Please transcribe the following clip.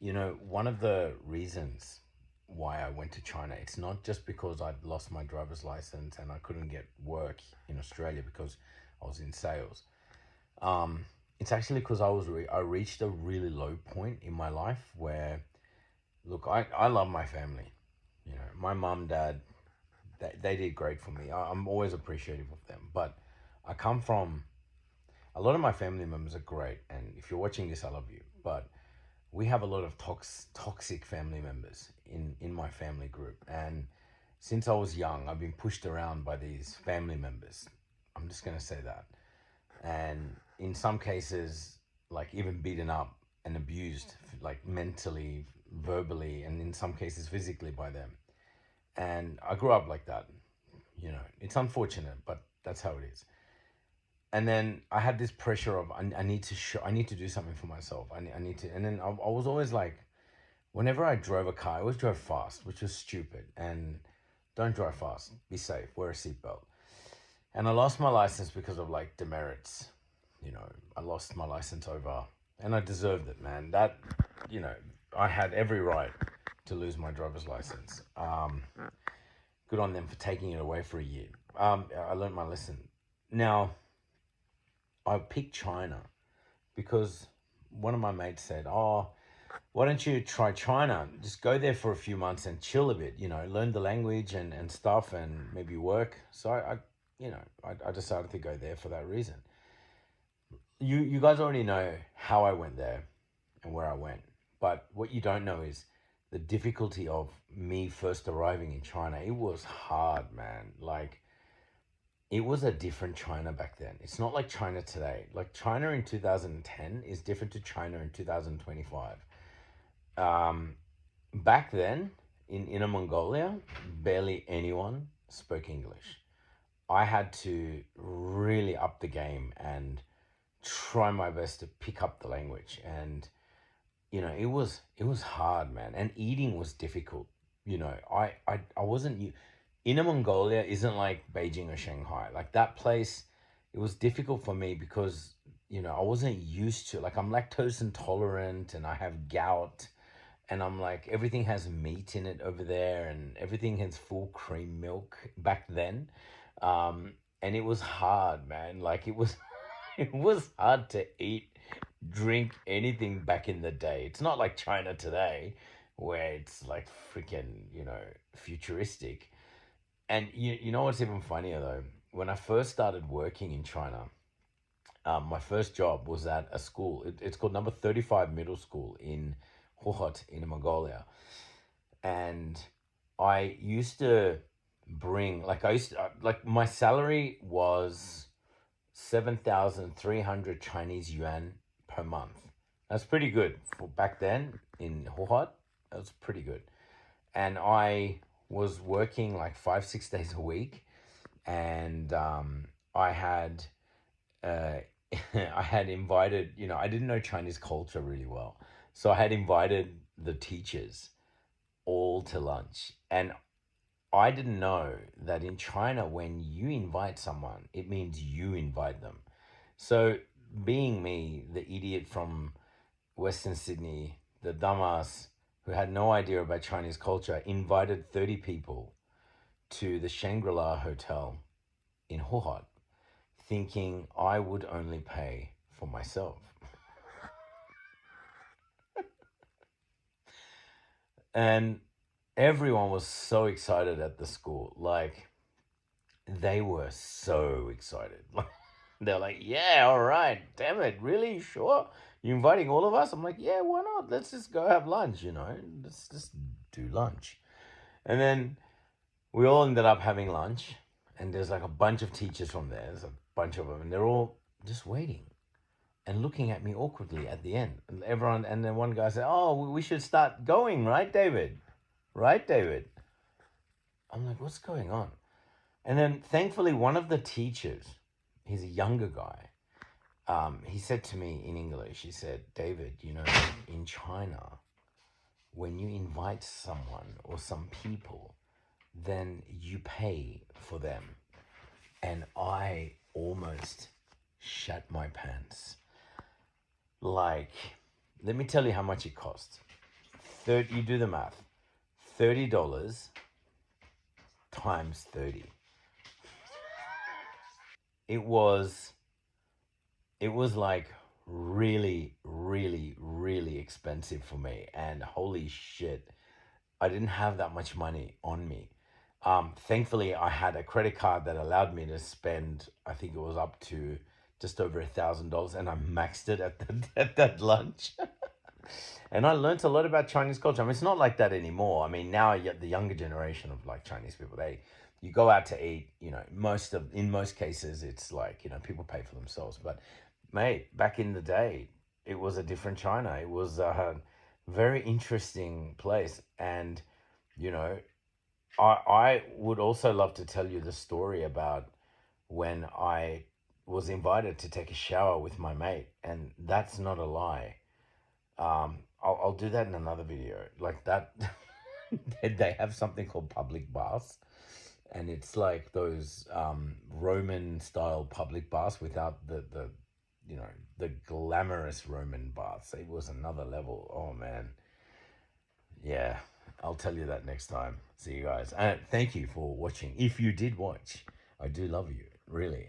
One of the reasons why I went to China, it's not just because I'd lost my driver's license and I couldn't get work in Australia because I was in sales. Um, it's actually because I reached a really low point in my life where, look, I love my family. My mom, dad, they did great for me. I'm always appreciative of them. But I come from a lot of my family members are great, and if you're watching this, I love you. But we have a lot of toxic family members in my family group, and since I was young, I've been pushed around by these family members. I'm just gonna say that, and in some cases, like even beaten up and abused, like mentally, verbally, and in some cases physically by them. And I grew up like that. It's unfortunate, but that's how it is. And then I had this pressure of I need to show, I need to do something for myself. I need to, and then I was always like, whenever I drove a car, I always drove fast, which was stupid. And don't drive fast. Be safe. Wear a seatbelt. And I lost my license because of like demerits. I lost my license over, and I deserved it, man. You know, I had every right to lose my driver's license. Good on them for taking it away for a year. I learned my lesson. Now, I picked China because one of my mates said, "Oh, why don't you try China? Just go there for a few months and chill a bit, learn the language and stuff and maybe work." So I decided to go there for that reason. You guys already know how I went there and where I went. But what you don't know is the difficulty of me first arriving in China. It was hard, man. Like, it was a different China back then. It's not like China today. Like, China in 2010 is different to China in 2025. Um, Back then, in Inner Mongolia, barely anyone spoke English. I had to really up the game and try my best to pick up the language. And it was hard, man. And eating was difficult. I wasn't. Inner Mongolia isn't like Beijing or Shanghai. Like, that place, it was difficult for me because I wasn't used to, like, I'm lactose intolerant and I have gout, and I'm like, everything has meat in it over there, and everything has full cream milk back then. Um, and it was hard, man. Like, it was it was hard to eat, drink anything back in the day. It's not like China today where it's like freaking, futuristic. And you know what's even funnier though? When I first started working in China, my first job was at a school. It's called Number 35 Middle School in Hohhot in Mongolia. And I used to like, my salary was 7,300 Chinese yuan per month. That's pretty good for back then in Hohhot. That was pretty good. And I was working like 5, 6 days a week, and I had uh, I had invited. I didn't know Chinese culture really well, so I had invited the teachers all to lunch, and I didn't know that in China, when you invite someone, it means you invite them. So, being me, the idiot from Western Sydney, the dumbass who had no idea about Chinese culture, invited 30 people to the Shangri La Hotel in Hohhot, thinking I would only pay for myself. And everyone was so excited at the school. Like, they were so excited. They're like, "Yeah, all right, damn it, really? Sure? You inviting all of us?" I'm like, "Yeah, why not? Let's just go have lunch, Let's just do lunch." And then we all ended up having lunch, and there's like a bunch of teachers from there. There's a bunch of them, and they're all just waiting and looking at me awkwardly at the end. And then one guy said, "Oh, we should start going, right, David? Right, David?" I'm like, "What's going on?" And then thankfully, one of the teachers, he's a younger guy, he said to me in English, he said, "David, in China, when you invite someone or some people, then you pay for them." And I almost shat my pants. Like, let me tell you how much it cost. You do the math. $30 times 30. It was like really, really, really expensive for me. And holy shit, I didn't have that much money on me. Thankfully, I had a credit card that allowed me to spend, I think it was up to just over $1,000, and I maxed it at at that lunch. And I learned a lot about Chinese culture. I mean, it's not like that anymore. I mean, now the younger generation of like Chinese people, you go out to eat, in most cases, it's like, people pay for themselves. But mate, back in the day, it was a different China. It was a very interesting place. And, you know, I would also love to tell you the story about when I was invited to take a shower with my mate. And that's not a lie. I'll do that in another video. Like that, they have something called public baths, and it's like those Roman style public baths without you know, the glamorous Roman baths. It was another level. Oh man, yeah. I'll tell you that next time. See you guys, and thank you for watching. If you did watch, I do love you, really.